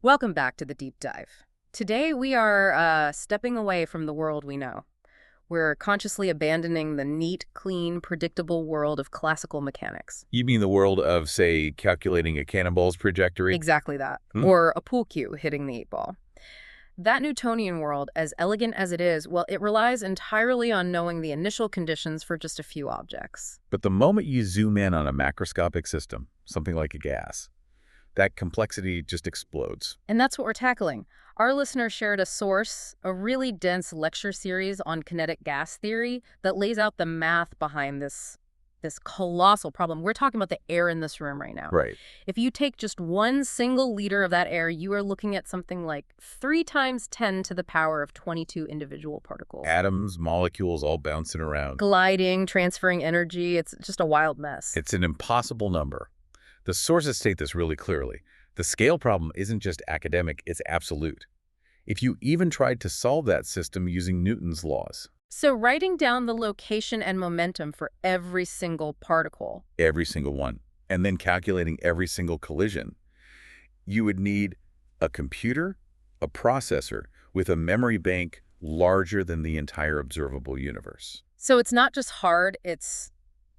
Welcome back to the deep dive. Today we are stepping away from the world we know. We're consciously abandoning the neat, clean, predictable world of classical mechanics. You mean the world of, say, calculating a cannonball's trajectory? Exactly that. Hmm? Or a pool cue hitting the 8-ball. That Newtonian world, as elegant as it is, well, it relies entirely on knowing the initial conditions for just a few objects. But the moment you zoom in on a macroscopic system, something like a gas, that complexity just explodes. And that's what we're tackling. Our listener shared a source, a really dense lecture series on kinetic gas theory that lays out the math behind this colossal problem. We're talking about the air in this room right now. Right. If you take just 1 single liter of that air, you are looking at something like 3 times 10 to the power of 22 individual particles. Atoms, molecules all bouncing around. Gliding, transferring energy, it's just a wild mess. It's an impossible number. The sources state this really clearly. The scale problem isn't just academic, it's absolute. If you even tried to solve that system using Newton's laws, So writing down the location and momentum for every single particle. every single one, and then calculating every single collision, you would need a computer, a processor, with a memory bank larger than the entire observable universe. So it's not just hard, it's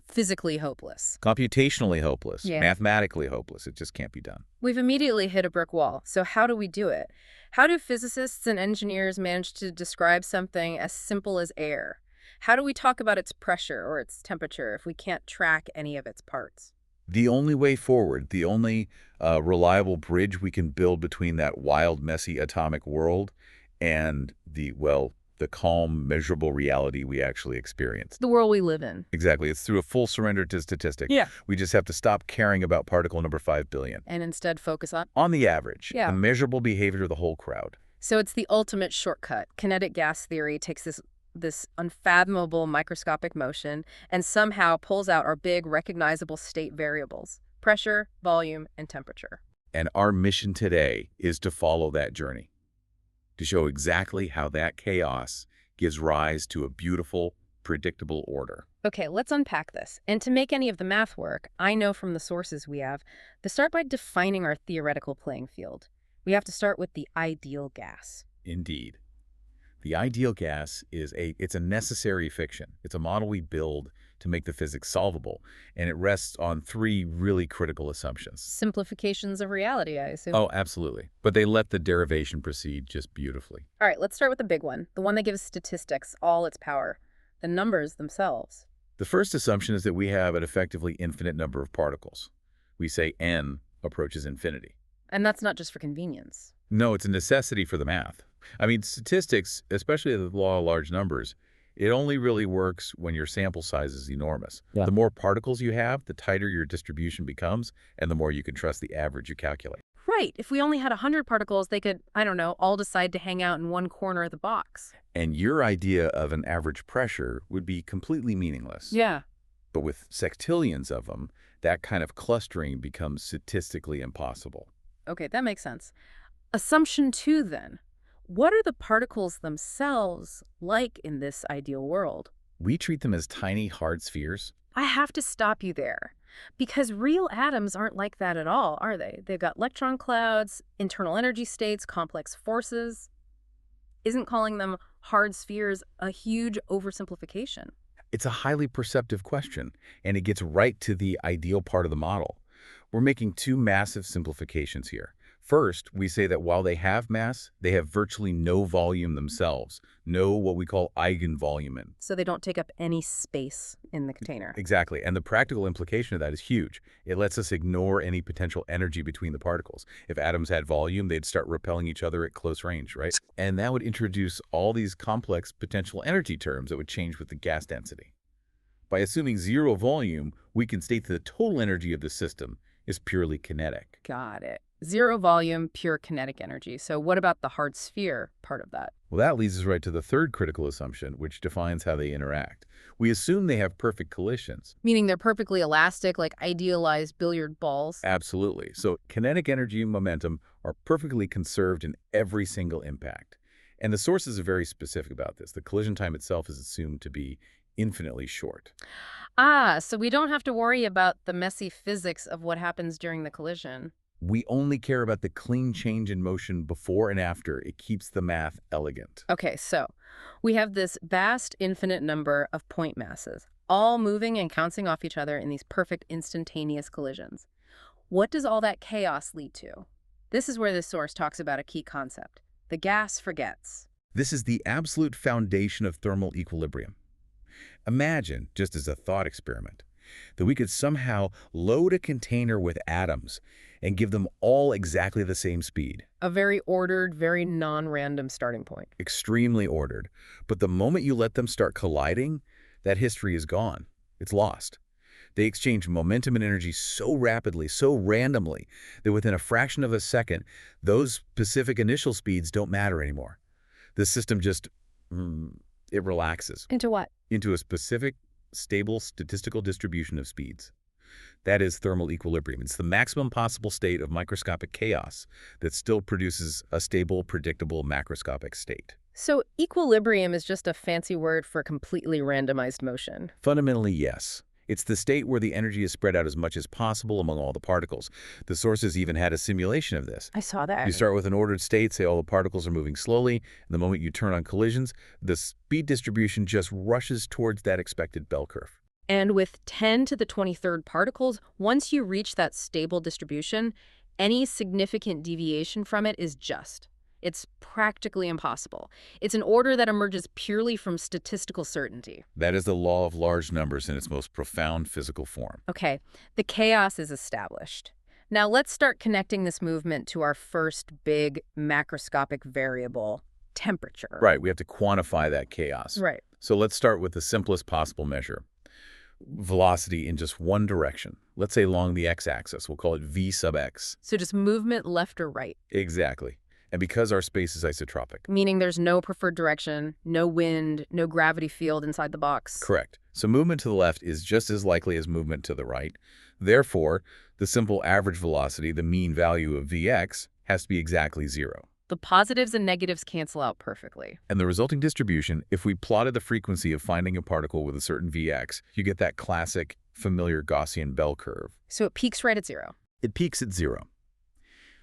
physically hopeless. Computationally hopeless, Yeah. mathematically hopeless. It just can't be done. We've immediately hit a brick wall. So how do we do it? How do physicists and engineers manage to describe something as simple as air? How do we talk about its pressure or its temperature if we can't track any of its parts? The only way forward, the only reliable bridge we can build between that wild, messy atomic world and the calm, measurable reality we actually experience. The world we live in. Exactly. It's through a full surrender to statistics. Yeah. We just have to stop caring about particle number 5 billion. And instead focus On the average, Yeah. the measurable behavior of the whole crowd. So it's the ultimate shortcut. Kinetic gas theory takes this unfathomable microscopic motion and somehow pulls out our big recognizable state variables: pressure, volume, and temperature. And our mission today is to follow that journey, to show exactly how that chaos gives rise to a beautiful, predictable order. Okay, let's unpack this. And to make any of the math work, I know from the sources we have, to start by defining our theoretical playing field. We have to start with the ideal gas. Indeed. The ideal gas it's a necessary fiction. It's a model we build to make the physics solvable, and it rests on 3 really critical assumptions. Simplifications of reality, I assume. Oh, absolutely. But they let the derivation proceed just beautifully. All right, let's start with the big one, the one that gives statistics all its power, the numbers themselves. The first assumption is that we have an effectively infinite number of particles. We say n approaches infinity. And that's not just for convenience. No, it's a necessity for the math. I mean, statistics, especially the law of large numbers, it only really works when your sample size is enormous. Yeah. The more particles you have, the tighter your distribution becomes, and the more you can trust the average you calculate. Right, if we only had 100 particles, they could, I don't know, all decide to hang out in one corner of the box. And your idea of an average pressure would be completely meaningless. Yeah. But with sextillions of them, that kind of clustering becomes statistically impossible. Okay, that makes sense. Assumption 2, then. What are the particles themselves like in this ideal world? We treat them as tiny, hard spheres. I have to stop you there, because real atoms aren't like that at all, are they? They've got electron clouds, internal energy states, complex forces. Isn't calling them hard spheres a huge oversimplification? It's a highly perceptive question, and it gets right to the ideal part of the model. We're making 2 massive simplifications here. First, we say that while they have mass, they have virtually no volume themselves, no what we call eigenvolumen. So they don't take up any space in the container. Exactly, and the practical implication of that is huge. It lets us ignore any potential energy between the particles. If atoms had volume, they'd start repelling each other at close range, right? And that would introduce all these complex potential energy terms that would change with the gas density. By assuming 0 volume, we can state that the total energy of the system is purely kinetic. Got it. 0 volume, pure kinetic energy. So what about the hard sphere part of that? Well, that leads us right to the third critical assumption, which defines how they interact. We assume they have perfect collisions. Meaning they're perfectly elastic, like idealized billiard balls? Absolutely. So kinetic energy and momentum are perfectly conserved in every single impact. And the sources are very specific about this. The collision time itself is assumed to be infinitely short. Ah, so we don't have to worry about the messy physics of what happens during the collision. We only care about the clean change in motion before and after. It keeps the math elegant. Okay, so we have this vast infinite number of point masses, all moving and bouncing off each other in these perfect instantaneous collisions. What does all that chaos lead to? This is where this source talks about a key concept. The gas forgets. This is the absolute foundation of thermal equilibrium. Imagine, just as a thought experiment, that we could somehow load a container with atoms and give them all exactly the same speed. A very ordered, very non-random starting point. Extremely ordered. But the moment you let them start colliding, that history is gone. It's lost. They exchange momentum and energy so rapidly, so randomly, that within a fraction of a second, those specific initial speeds don't matter anymore. The system just, it relaxes Into what? into a specific, stable statistical distribution of speeds. That is thermal equilibrium. It's the maximum possible state of microscopic chaos that still produces a stable, predictable macroscopic state. So equilibrium is just a fancy word for completely randomized motion. Fundamentally, yes. It's the state where the energy is spread out as much as possible among all the particles. The sources even had a simulation of this. I saw that. You start with an ordered state, say all the particles are moving slowly, and the moment you turn on collisions, the speed distribution just rushes towards that expected bell curve. And with 10 to the 23rd particles, once you reach that stable distribution, any significant deviation from it is just. It's practically impossible. It's an order that emerges purely from statistical certainty. That is the law of large numbers in its most profound physical form. Okay, the chaos is established. Now let's start connecting this movement to our first big macroscopic variable, temperature. Right, we have to quantify that chaos. Right. So let's start with the simplest possible measure. Velocity in just one direction. Let's say along the x-axis. We'll call it v sub x. So just movement left or right. Exactly. And because our space is isotropic. Meaning there's no preferred direction, no wind, no gravity field inside the box. Correct. So movement to the left is just as likely as movement to the right. Therefore, the simple average velocity, the mean value of Vx, has to be exactly zero. The positives and negatives cancel out perfectly. And the resulting distribution, if we plotted the frequency of finding a particle with a certain Vx, you get that classic, familiar Gaussian bell curve. So it peaks right at zero. It peaks at zero.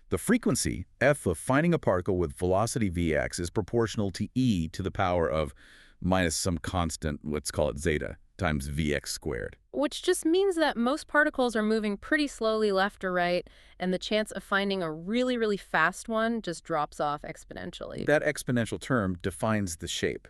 The frequency, f, of finding a particle with velocity Vx is proportional to e to the power of minus some constant, let's call it zeta, times Vx squared. Which just means that most particles are moving pretty slowly left or right, and the chance of finding a really, really fast one just drops off exponentially. That exponential term defines the shape.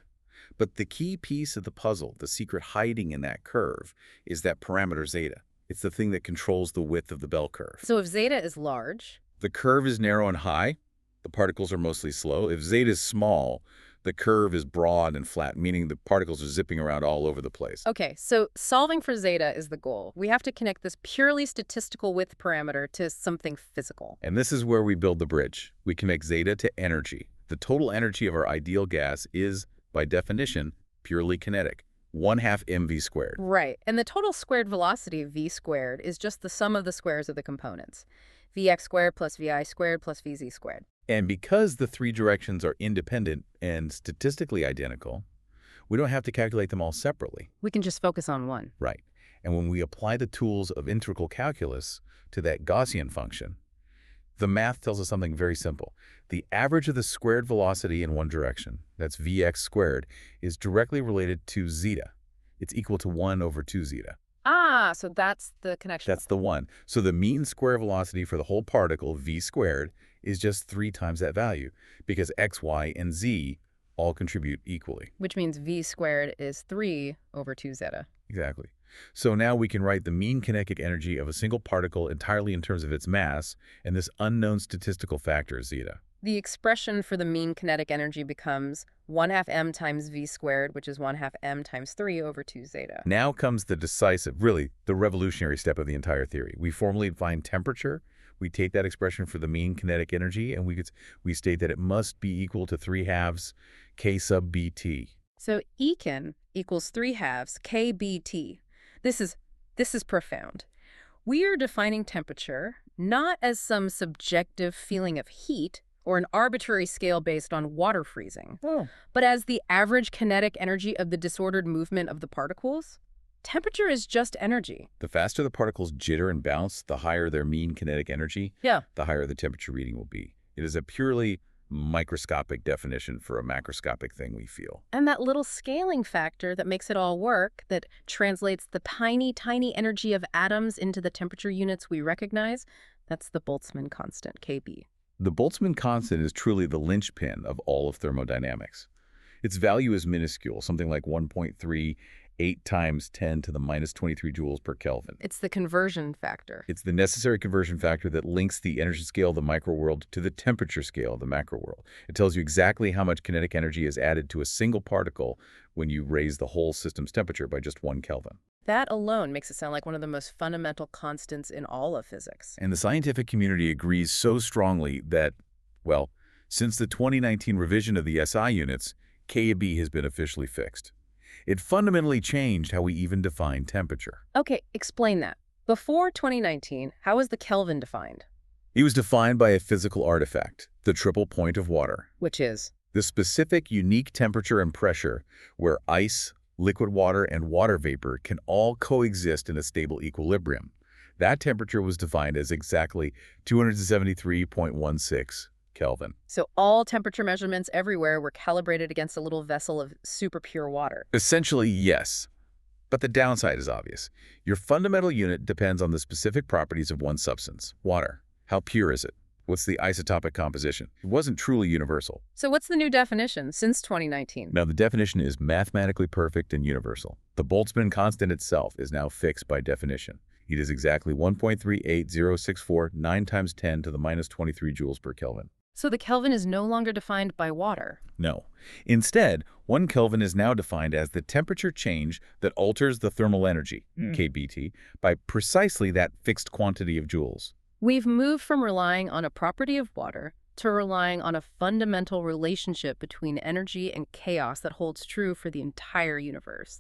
But the key piece of the puzzle, the secret hiding in that curve, is that parameter zeta. It's the thing that controls the width of the bell curve. So if zeta is large, the curve is narrow and high, the particles are mostly slow. If zeta is small, the curve is broad and flat, meaning the particles are zipping around all over the place. Okay, so solving for zeta is the goal. We have to connect this purely statistical width parameter to something physical. And this is where we build the bridge. We connect zeta to energy. The total energy of our ideal gas is, by definition, purely kinetic. 1/2 mv squared. Right, and the total squared velocity, v squared, is just the sum of the squares of the components. Vx squared plus Vi squared plus Vz squared. And because the three directions are independent and statistically identical, we don't have to calculate them all separately. We can just focus on one. Right. And when we apply the tools of integral calculus to that Gaussian function, the math tells us something very simple. The average of the squared velocity in one direction, that's Vx squared, is directly related to zeta. It's equal to 1 over 2 zeta. Ah, so that's the connection. That's the one. So the mean square velocity for the whole particle, v squared, is just 3 times that value, because x, y, and z all contribute equally. Which means v squared is 3 over 2 zeta. Exactly. So now we can write the mean kinetic energy of a single particle entirely in terms of its mass, and this unknown statistical factor, zeta. The expression for the mean kinetic energy becomes 1/2 m times v squared, which is 1/2 m times 3 over 2 zeta. Now comes the decisive, really the revolutionary step of the entire theory. We formally define temperature. We take that expression for the mean kinetic energy, and we state that it must be equal to 3/2 k sub bt. So Ekin equals 3/2 kBt. This is profound. We are defining temperature not as some subjective feeling of heat or an arbitrary scale based on water freezing, but as the average kinetic energy of the disordered movement of the particles. Temperature is just energy. The faster the particles jitter and bounce, the higher their mean kinetic energy, Yeah. the higher the temperature reading will be. It is a purely microscopic definition for a macroscopic thing we feel. And that little scaling factor that makes it all work, that translates the tiny, tiny energy of atoms into the temperature units we recognize, that's the Boltzmann constant, Kb. The Boltzmann constant is truly the linchpin of all of thermodynamics. Its value is minuscule, something like 1.38 times 10 to the minus 23 joules per Kelvin. It's the conversion factor. It's the necessary conversion factor that links the energy scale of the microworld to the temperature scale of the macroworld. It tells you exactly how much kinetic energy is added to a single particle when you raise the whole system's temperature by just 1 Kelvin. That alone makes it sound like one of the most fundamental constants in all of physics. And the scientific community agrees so strongly that, well, since the 2019 revision of the SI units, Kb has been officially fixed. It fundamentally changed how we even define temperature. Okay, explain that. Before 2019, how was the Kelvin defined? It was defined by a physical artifact, the triple point of water. Which is? The specific, unique temperature and pressure where ice, liquid water, and water vapor can all coexist in a stable equilibrium. That temperature was defined as exactly 273.16 Kelvin. So all temperature measurements everywhere were calibrated against a little vessel of super pure water. Essentially, yes. But the downside is obvious. Your fundamental unit depends on the specific properties of one substance, water. How pure is it? What's the isotopic composition? It wasn't truly universal. So what's the new definition since 2019? Now, the definition is mathematically perfect and universal. The Boltzmann constant itself is now fixed by definition. It is exactly 1.38064 9 times 10 to the minus 23 joules per Kelvin. So the Kelvin is no longer defined by water. No. Instead, 1 Kelvin is now defined as the temperature change that alters the thermal energy, kBT, by precisely that fixed quantity of joules. We've moved from relying on a property of water to relying on a fundamental relationship between energy and chaos that holds true for the entire universe.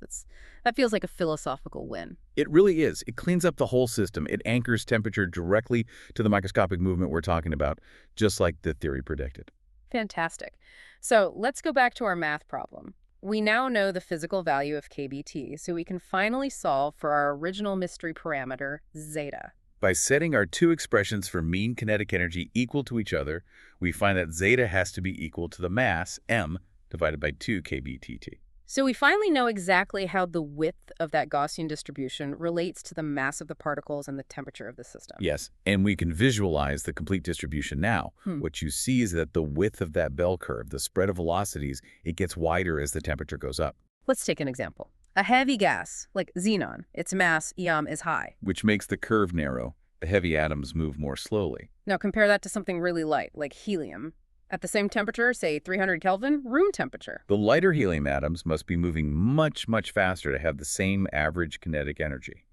That feels like a philosophical win. It really is. It cleans up the whole system. It anchors temperature directly to the microscopic movement we're talking about, just like the theory predicted. Fantastic. So let's go back to our math problem. We now know the physical value of kBT, so we can finally solve for our original mystery parameter, zeta. By setting our two expressions for mean kinetic energy equal to each other, we find that zeta has to be equal to the mass, m, divided by 2 kBTT. So we finally know exactly how the width of that Gaussian distribution relates to the mass of the particles and the temperature of the system. Yes, and we can visualize the complete distribution now. What you see is that the width of that bell curve, the spread of velocities, it gets wider as the temperature goes up. Let's take an example. A heavy gas, like xenon, its mass, eom, is high. Which makes the curve narrow. The heavy atoms move more slowly. Now compare that to something really light, like helium. At the same temperature, say 300 Kelvin, room temperature. The lighter helium atoms must be moving much, much faster to have the same average kinetic energy.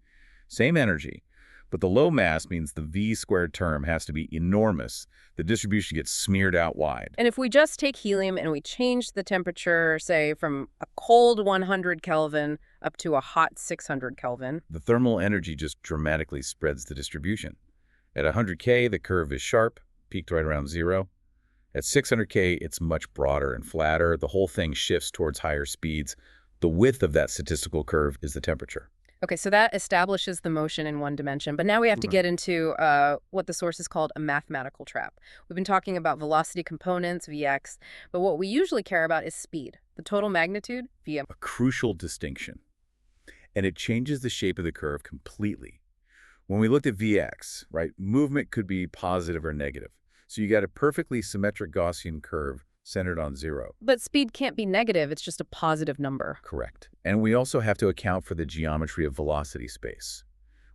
Same energy, but the low mass means the v-squared term has to be enormous. The distribution gets smeared out wide. And if we just take helium and we change the temperature, say, from a cold 100 Kelvin up to a hot 600 Kelvin, the thermal energy just dramatically spreads the distribution. At 100 K, the curve is sharp, peaked right around 0. At 600 K, it's much broader and flatter. The whole thing shifts towards higher speeds. The width of that statistical curve is the temperature. Okay, so that establishes the motion in one dimension, but now we have to get into what the source is called a mathematical trap. We've been talking about velocity components, Vx, but what we usually care about is speed, the total magnitude, Vm. A crucial distinction. And it changes the shape of the curve completely. When we looked at Vx, right, movement could be positive or negative. So you got a perfectly symmetric Gaussian curve centered on 0. But speed can't be negative, it's just a positive number. Correct. And we also have to account for the geometry of velocity space.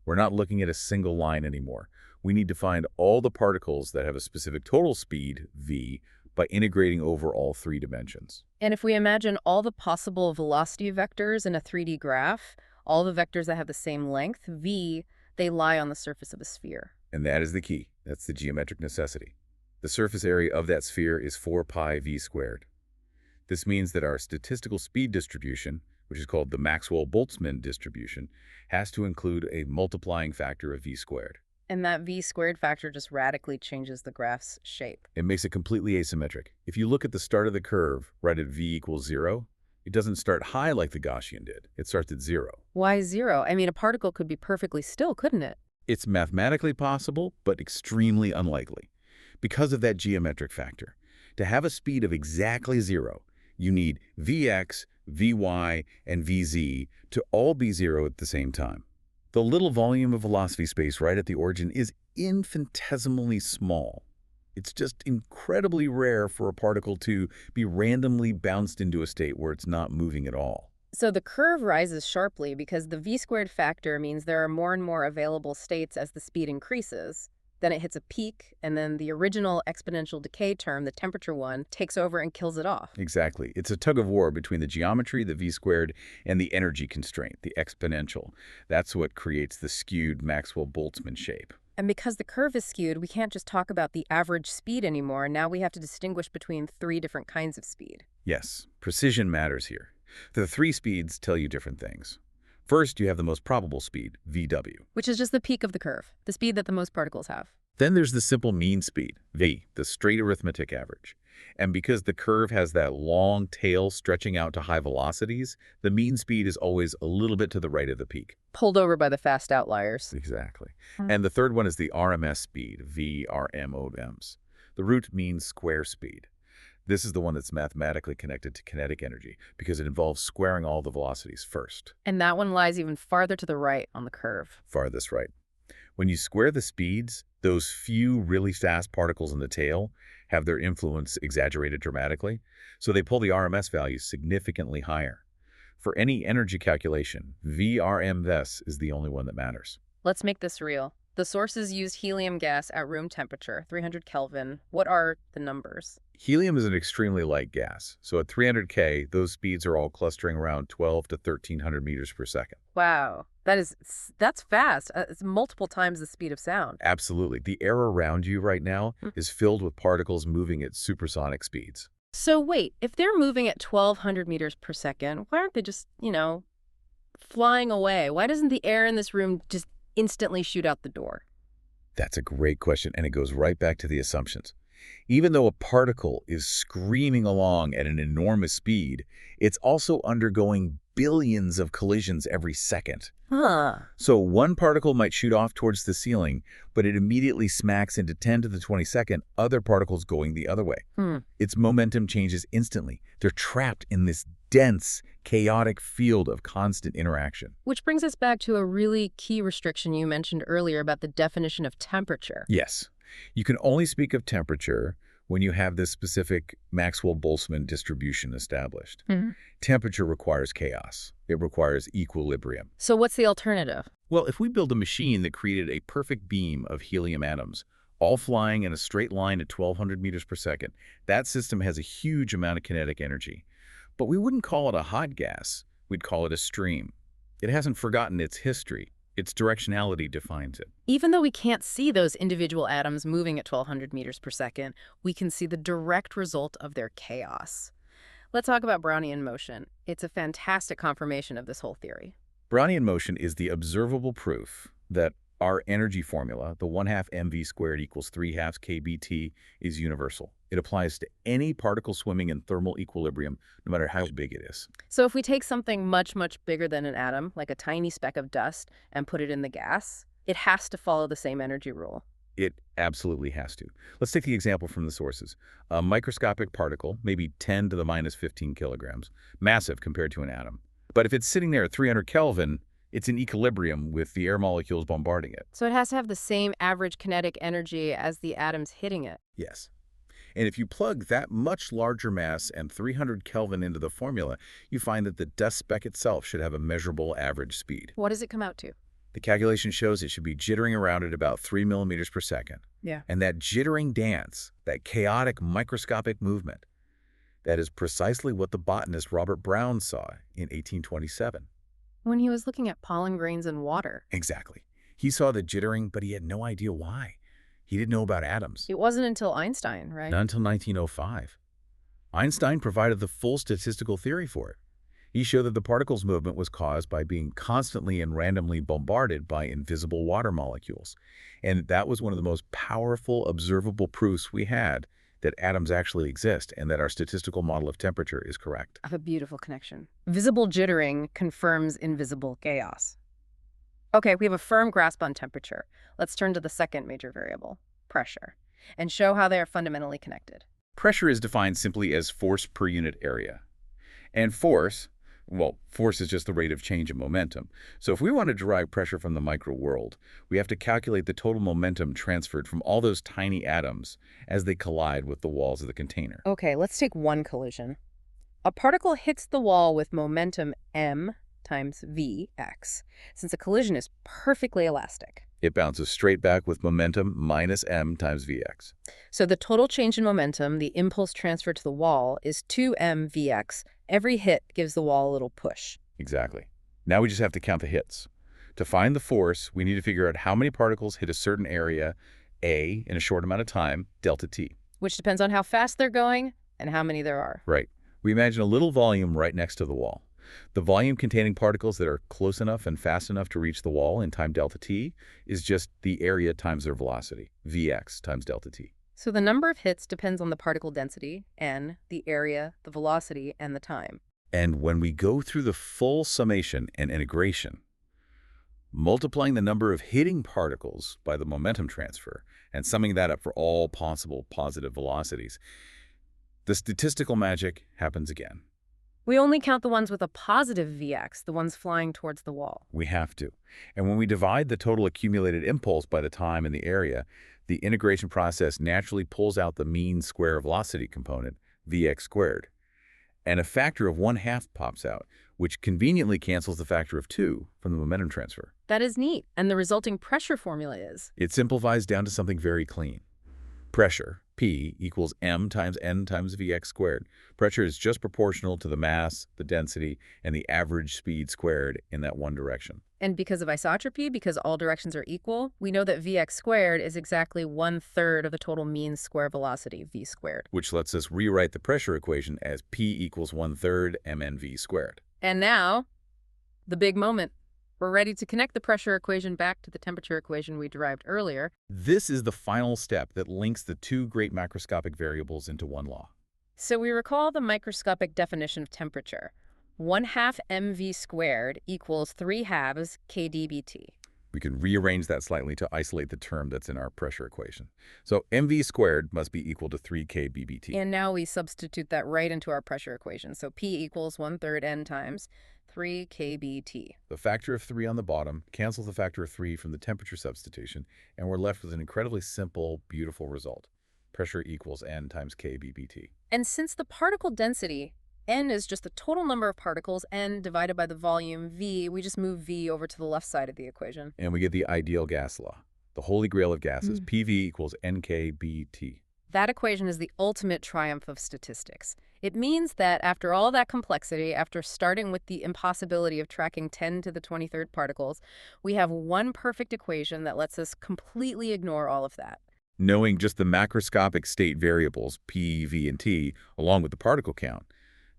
We're not looking at a single line anymore. We need to find all the particles that have a specific total speed, v, by integrating over all 3 dimensions. And if we imagine all the possible velocity vectors in a 3D graph, all the vectors that have the same length, v, they lie on the surface of a sphere. And that is the key. That's the geometric necessity. The surface area of that sphere is 4 pi v squared. This means that our statistical speed distribution, which is called the Maxwell-Boltzmann distribution, has to include a multiplying factor of v squared. And that v squared factor just radically changes the graph's shape. It makes it completely asymmetric. If you look at the start of the curve, right at v equals 0, It doesn't start high like the Gaussian did. It starts at 0. Why zero? I mean, a particle could be perfectly still, couldn't it? It's mathematically possible, but extremely unlikely because of that geometric factor. To have a speed of exactly 0, you need Vx, Vy, and Vz to all be 0 at the same time. The little volume of velocity space right at the origin is infinitesimally small. It's just incredibly rare for a particle to be randomly bounced into a state where it's not moving at all. So the curve rises sharply because the v-squared factor means there are more and more available states as the speed increases. Then it hits a peak, and then the original exponential decay term, the temperature one, takes over and kills it off. Exactly. It's a tug of war between the geometry, the v-squared, and the energy constraint, the exponential. That's what creates the skewed Maxwell-Boltzmann shape. And because the curve is skewed, we can't just talk about the average speed anymore. Now we have to distinguish between 3 different kinds of speed. Yes, precision matters here. The 3 speeds tell you different things. First, you have the most probable speed, VW. Which is just the peak of the curve, the speed that the most particles have. Then there's the simple mean speed, V, the straight arithmetic average. And because the curve has that long tail stretching out to high velocities, the mean speed is always a little bit to the right of the peak. Pulled over by the fast outliers. Exactly. And the third one is the RMS speed, VRMOMs. The root means square speed. This is the one that's mathematically connected to kinetic energy because it involves squaring all the velocities first. And that one lies even farther to the right on the curve. Farthest right. When you square the speeds, those few really fast particles in the tail have their influence exaggerated dramatically, so they pull the RMS values significantly higher. For any energy calculation, VRMS is the only one that matters. Let's make this real. The sources use helium gas at room temperature, 300 Kelvin. What are the numbers? Helium is an extremely light gas, so at 300 K, those speeds are all clustering around 12 to 1300 meters per second. Wow, that's fast. It's multiple times the speed of sound. Absolutely. The air around you right now is filled with particles moving at supersonic speeds. So wait, if they're moving at 1200 meters per second, why aren't they just, flying away? Why doesn't the air in this room just instantly shoot out the door? That's a great question, and it goes right back to the assumptions. Even though a particle is screaming along at an enormous speed, it's also undergoing billions of collisions every second. Huh. So one particle might shoot off towards the ceiling, but it immediately smacks into 10 to the 22nd other particles going the other way. Its momentum changes instantly. They're trapped in this dense, chaotic field of constant interaction. Which brings us back to a really key restriction you mentioned earlier about the definition of temperature. Yes. You can only speak of temperature when you have this specific Maxwell-Boltzmann distribution established. Temperature requires chaos. It requires equilibrium. So what's the alternative? Well, if we build a machine that created a perfect beam of helium atoms, all flying in a straight line at 1200 meters per second, that system has a huge amount of kinetic energy. But we wouldn't call it a hot gas. We'd call it a stream. It hasn't forgotten its history. Its directionality defines it. Even though we can't see those individual atoms moving at 1200 meters per second, we can see the direct result of their chaos. Let's talk about Brownian motion. It's a fantastic confirmation of this whole theory. Brownian motion is the observable proof that our energy formula, the 1/2 mv squared equals 3/2 kBT, is universal. It applies to any particle swimming in thermal equilibrium, no matter how big it is. So if we take something much, much bigger than an atom, like a tiny speck of dust, and put it in the gas, it has to follow the same energy rule. It absolutely has to. Let's take the example from the sources. A microscopic particle, maybe 10 to the minus 15 kilograms, massive compared to an atom. But if it's sitting there at 300 Kelvin, it's in equilibrium with the air molecules bombarding it. So it has to have the same average kinetic energy as the atoms hitting it. Yes. And if you plug that much larger mass and 300 Kelvin into the formula, you find that the dust speck itself should have a measurable average speed. What does it come out to? The calculation shows it should be jittering around at about 3 millimeters per second. Yeah. And that jittering dance, that chaotic microscopic movement, that is precisely what the botanist Robert Brown saw in 1827. When he was looking at pollen grains in water. Exactly. He saw the jittering, but he had no idea why. He didn't know about atoms. It wasn't until Einstein, right? Not until 1905. Einstein provided the full statistical theory for it. He showed that the particles movement was caused by being constantly and randomly bombarded by invisible water molecules. And that was one of the most powerful observable proofs we had that atoms actually exist and that our statistical model of temperature is correct. A beautiful connection. Visible jittering confirms invisible chaos. Okay, we have a firm grasp on temperature. Let's turn to the second major variable, pressure, and show how they are fundamentally connected. Pressure is defined simply as force per unit area. And force, well, force is just the rate of change in momentum. So if we want to derive pressure from the micro world, we have to calculate the total momentum transferred from all those tiny atoms as they collide with the walls of the container. Okay, let's take one collision. A particle hits the wall with momentum m times vx, since a collision is perfectly elastic. It bounces straight back with momentum minus m times vx. So the total change in momentum, the impulse transferred to the wall, is 2m vx. Every hit gives the wall a little push. Exactly. Now we just have to count the hits. To find the force, we need to figure out how many particles hit a certain area, A, in a short amount of time, delta t. Which depends on how fast they're going and how many there are. Right. We imagine a little volume right next to the wall. The volume containing particles that are close enough and fast enough to reach the wall in time delta t is just the area times their velocity, Vx times delta t. So the number of hits depends on the particle density, n, the area, the velocity, and the time. And when we go through the full summation and integration, multiplying the number of hitting particles by the momentum transfer and summing that up for all possible positive velocities, the statistical magic happens again. We only count the ones with a positive Vx, the ones flying towards the wall. We have to. And when we divide the total accumulated impulse by the time and the area, the integration process naturally pulls out the mean square velocity component, Vx squared. And a factor of 1/2 pops out, which conveniently cancels the factor of 2 from the momentum transfer. That is neat. And the resulting pressure formula is? It simplifies down to something very clean. Pressure, P, equals m times n times Vx squared. Pressure is just proportional to the mass, the density, and the average speed squared in that one direction. And because of isotropy, because all directions are equal, we know that Vx squared is exactly 1/3 of the total mean square velocity, v squared. Which lets us rewrite the pressure equation as P equals 1/3 mnv squared. And now, the big moment. We're ready to connect the pressure equation back to the temperature equation we derived earlier. This is the final step that links the two great macroscopic variables into one law. So we recall the microscopic definition of temperature. 1/2 mv squared equals 3/2 kdBT. We can rearrange that slightly to isolate the term that's in our pressure equation. So mv squared must be equal to 3 kBBT. And now we substitute that right into our pressure equation. So P equals 1/3 n times 3 kBT. The factor of 3 on the bottom cancels the factor of 3 from the temperature substitution, and we're left with an incredibly simple, beautiful result. Pressure equals n times kBBT. And since the particle density, n is just the total number of particles, n divided by the volume, v, we just move v over to the left side of the equation. And we get the ideal gas law. The holy grail of gases, PV equals nkBT. That equation is the ultimate triumph of statistics. It means that after all that complexity, after starting with the impossibility of tracking 10 to the 23rd particles, we have one perfect equation that lets us completely ignore all of that. Knowing just the macroscopic state variables, P, V, and T, along with the particle count,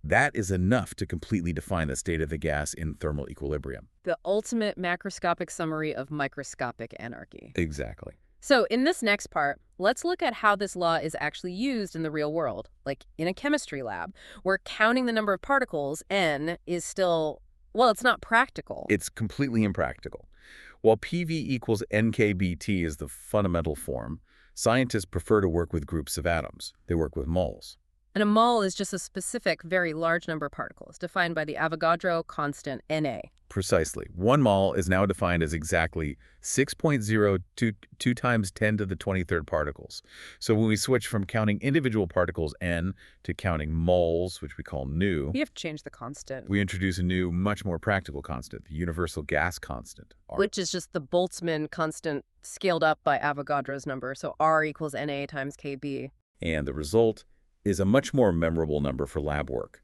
that is enough to completely define the state of the gas in thermal equilibrium. The ultimate macroscopic summary of microscopic anarchy. Exactly. So in this next part, let's look at how this law is actually used in the real world, like in a chemistry lab, where counting the number of particles, n, is still, well, it's not practical. It's completely impractical. While PV equals nkBT is the fundamental form, scientists prefer to work with groups of atoms. They work with moles. And a mole is just a specific, very large number of particles, defined by the Avogadro constant Na. Precisely. 1 mole is now defined as exactly 6.022 times 10 to the 23rd particles. So when we switch from counting individual particles, n, to counting moles, which we call nu, We have to change the constant, we introduce a new, much more practical constant, the universal gas constant, R. which is just the Boltzmann constant scaled up by Avogadro's number. So R equals Na times Kb. And the result is a much more memorable number for lab work.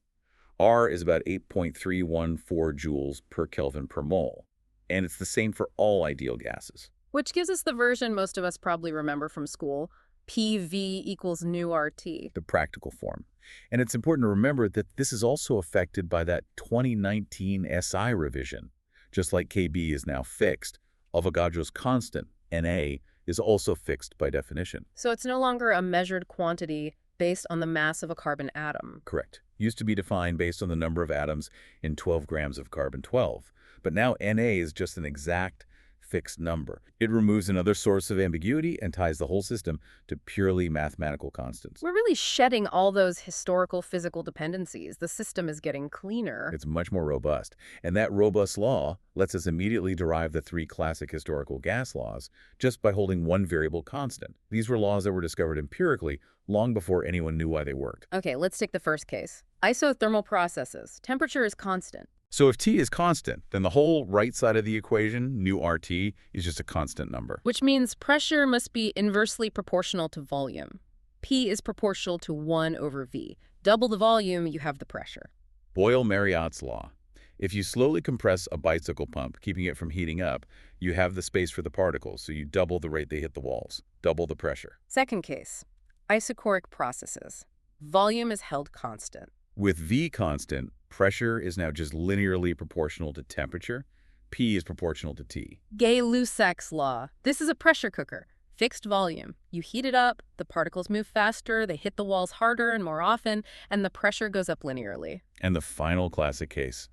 R is about 8.314 joules per Kelvin per mole, and it's the same for all ideal gases. Which gives us the version most of us probably remember from school, PV equals nu RT. The practical form. And it's important to remember that this is also affected by that 2019 SI revision. Just like Kb is now fixed, Avogadro's constant, Na, is also fixed by definition. So it's no longer a measured quantity based on the mass of a carbon atom. Correct. Used to be defined based on the number of atoms in 12 grams of carbon-12. But now Na is just an exact, fixed number. It removes another source of ambiguity and ties the whole system to purely mathematical constants. We're really shedding all those historical physical dependencies. The system is getting cleaner. It's much more robust. And that robust law lets us immediately derive the three classic historical gas laws just by holding one variable constant. These were laws that were discovered empirically long before anyone knew why they worked. Okay, let's take the first case. Isothermal processes. Temperature is constant. So if T is constant, then the whole right side of the equation, nu RT, is just a constant number. Which means pressure must be inversely proportional to volume. P is proportional to 1 over V. Double the volume, you have the pressure. Boyle-Marriott's law. If you slowly compress a bicycle pump, keeping it from heating up, you have the space for the particles, so you double the rate they hit the walls, double the pressure. Second case. Isochoric processes. Volume is held constant. With V constant, pressure is now just linearly proportional to temperature. P is proportional to T. Gay-Lussac's law. This is a pressure cooker. Fixed volume. You heat it up, the particles move faster, they hit the walls harder and more often, and the pressure goes up linearly. And the final classic case,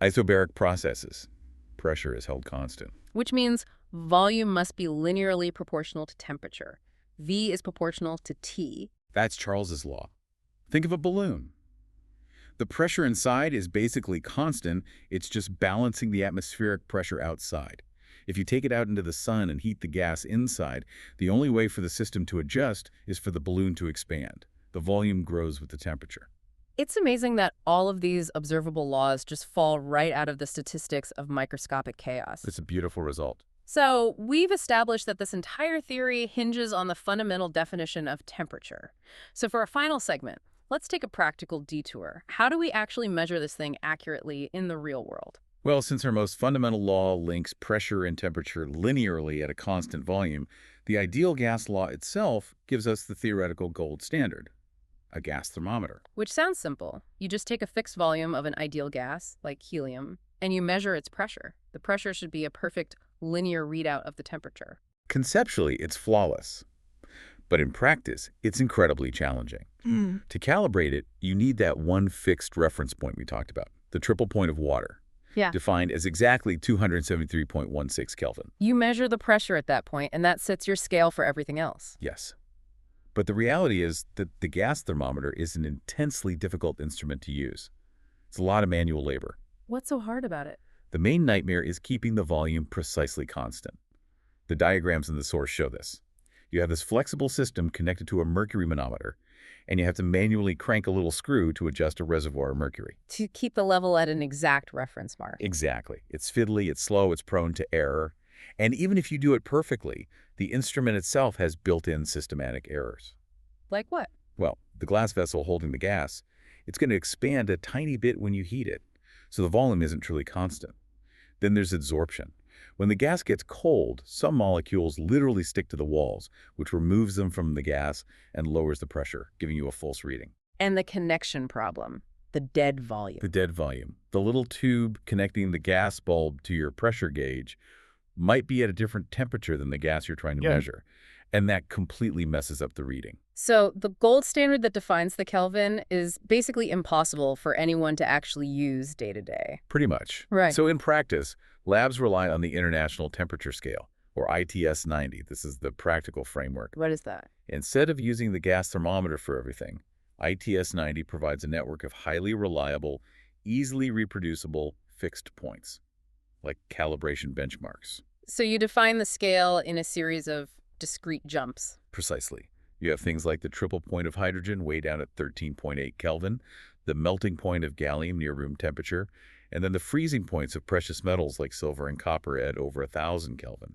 isobaric processes. Pressure is held constant. Which means volume must be linearly proportional to temperature. V is proportional to T. That's Charles's law. Think of a balloon. The pressure inside is basically constant, it's just balancing the atmospheric pressure outside. If you take it out into the sun and heat the gas inside, the only way for the system to adjust is for the balloon to expand. The volume grows with the temperature. It's amazing that all of these observable laws just fall right out of the statistics of microscopic chaos. It's a beautiful result. So we've established that this entire theory hinges on the fundamental definition of temperature. So for our final segment, let's take a practical detour. How do we actually measure this thing accurately in the real world? Well, since our most fundamental law links pressure and temperature linearly at a constant volume, the ideal gas law itself gives us the theoretical gold standard, a gas thermometer. Which sounds simple. You just take a fixed volume of an ideal gas, like helium, and you measure its pressure. The pressure should be a perfect linear readout of the temperature. Conceptually, it's flawless. But in practice, it's incredibly challenging. To calibrate it, you need that one fixed reference point we talked about, the triple point of water, defined as exactly 273.16 Kelvin. You measure the pressure at that point, and that sets your scale for everything else. Yes. But the reality is that the gas thermometer is an intensely difficult instrument to use. It's a lot of manual labor. What's so hard about it? The main nightmare is keeping the volume precisely constant. The diagrams in the source show this. You have this flexible system connected to a mercury manometer, and you have to manually crank a little screw to adjust a reservoir of mercury. To keep the level at an exact reference mark. Exactly. It's fiddly, it's slow, it's prone to error. And even if you do it perfectly, the instrument itself has built-in systematic errors. Like what? Well, the glass vessel holding the gas, it's going to expand a tiny bit when you heat it, so the volume isn't truly constant. Then there's adsorption. When the gas gets cold, some molecules literally stick to the walls, which removes them from the gas and lowers the pressure, giving you a false reading. And the connection problem, the dead volume. The dead volume. The little tube connecting the gas bulb to your pressure gauge might be at a different temperature than the gas you're trying to measure, and that completely messes up the reading. So the gold standard that defines the Kelvin is basically impossible for anyone to actually use day to day. Pretty much. Right. So in practice, labs rely on the International Temperature Scale, or ITS-90. This is the practical framework. What is that? Instead of using the gas thermometer for everything, ITS-90 provides a network of highly reliable, easily reproducible fixed points, like calibration benchmarks. So you define the scale in a series of discrete jumps. Precisely. You have things like the triple point of hydrogen way down at 13.8 Kelvin, the melting point of gallium near room temperature, and then the freezing points of precious metals like silver and copper at over 1,000 Kelvin.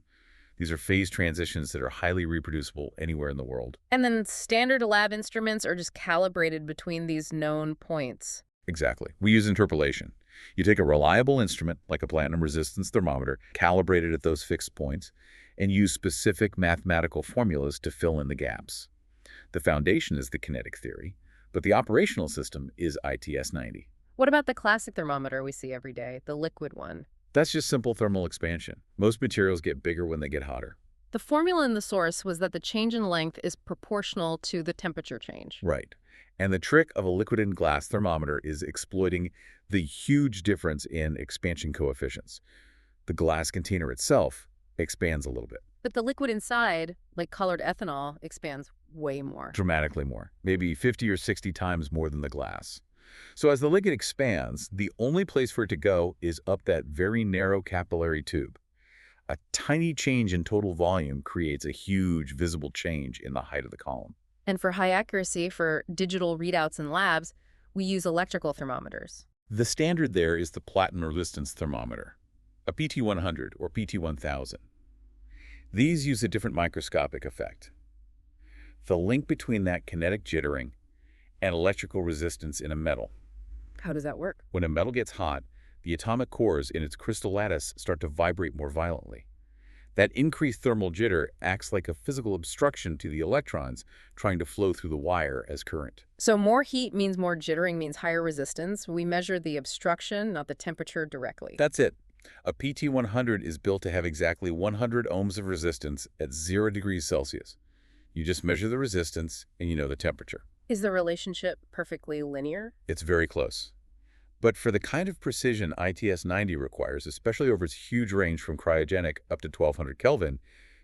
These are phase transitions that are highly reproducible anywhere in the world. And then standard lab instruments are just calibrated between these known points. Exactly. We use interpolation. You take a reliable instrument, like a platinum resistance thermometer, calibrate it at those fixed points, and use specific mathematical formulas to fill in the gaps. The foundation is the kinetic theory, but the operational system is ITS-90. What about the classic thermometer we see every day, the liquid one? That's just simple thermal expansion. Most materials get bigger when they get hotter. The formula in the source was that the change in length is proportional to the temperature change. Right. And the trick of a liquid in glass thermometer is exploiting the huge difference in expansion coefficients. The glass container itself expands a little bit, But the liquid inside, like colored ethanol, expands way more. dramatically more, maybe 50 or 60 times more than the glass. So as the liquid expands, the only place for it to go is up that very narrow capillary tube. A tiny change in total volume creates a huge visible change in the height of the column. And for high accuracy, for digital readouts in labs, we use electrical thermometers. The standard there is the platinum resistance thermometer, a PT100 or PT1000. These use a different microscopic effect. The link between that kinetic jittering and electrical resistance in a metal. How does that work? When a metal gets hot, the atomic cores in its crystal lattice start to vibrate more violently. That increased thermal jitter acts like a physical obstruction to the electrons trying to flow through the wire as current. So more heat means more jittering means higher resistance. We measure the obstruction, not the temperature directly. That's it. A PT100 is built to have exactly 100 ohms of resistance at 0 degrees Celsius. You just measure the resistance and you know the temperature. Is the relationship perfectly linear? It's very close. But for the kind of precision ITS-90 requires, especially over its huge range from cryogenic up to 1200 Kelvin,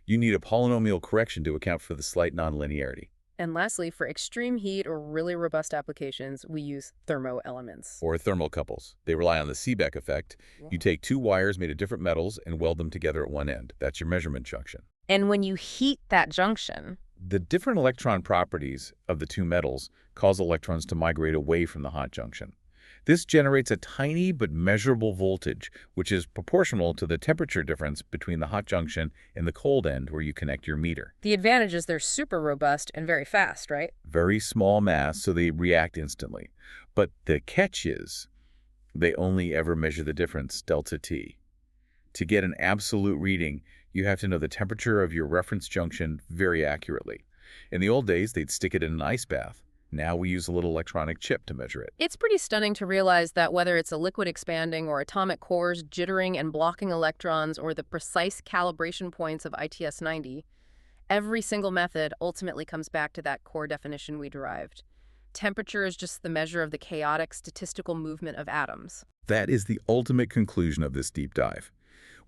you need a polynomial correction to account for the slight nonlinearity. And lastly, for extreme heat or really robust applications, we use thermoelements. Or thermocouples. They rely on the Seebeck effect. You take two wires made of different metals and weld them together at one end. That's your measurement junction. And when you heat that junction, The different electron properties of the two metals cause electrons to migrate away from the hot junction. This generates a tiny but measurable voltage, which is proportional to the temperature difference between the hot junction and the cold end where you connect your meter. the advantage is they're super robust and very fast, right? Very small mass, so they react instantly. But the catch is they only ever measure the difference, delta T. To get an absolute reading, you have to know the temperature of your reference junction very accurately. In the old days, they'd stick it in an ice bath. Now we use a little electronic chip to measure it. It's pretty stunning to realize that whether it's a liquid expanding or atomic cores jittering and blocking electrons or the precise calibration points of ITS-90, every single method ultimately comes back to that core definition we derived. Temperature is just the measure of the chaotic statistical movement of atoms. That is the ultimate conclusion of this deep dive.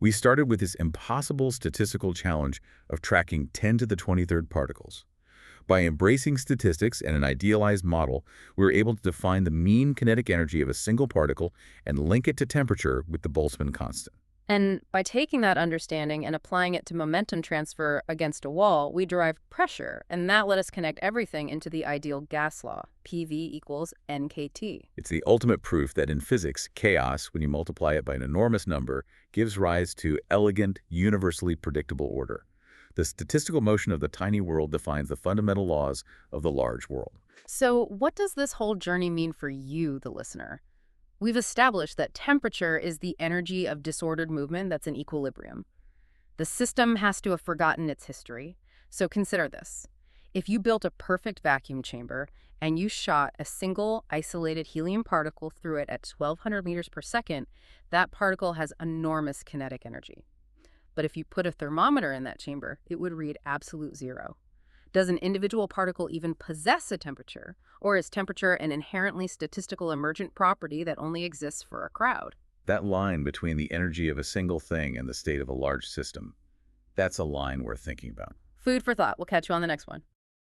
We started with this impossible statistical challenge of tracking 10 to the 23rd particles. By embracing statistics and an idealized model, we were able to define the mean kinetic energy of a single particle and link it to temperature with the Boltzmann constant. And by taking that understanding and applying it to momentum transfer against a wall, we derived pressure, and that let us connect everything into the ideal gas law, PV equals NKT. It's the ultimate proof that in physics, chaos, when you multiply it by an enormous number, gives rise to elegant, universally predictable order. The statistical motion of the tiny world defines the fundamental laws of the large world. So what does this whole journey mean for you, the listener? We've established that temperature is the energy of disordered movement that's in equilibrium. The system has to have forgotten its history. So consider this. If you built a perfect vacuum chamber and you shot a single isolated helium particle through it at 1200 meters per second, that particle has enormous kinetic energy. But if you put a thermometer in that chamber, it would read absolute zero. Does an individual particle even possess a temperature? Or is temperature an inherently statistical emergent property that only exists for a crowd? That line between the energy of a single thing and the state of a large system, that's a line worth thinking about. Food for thought. We'll catch you on the next one.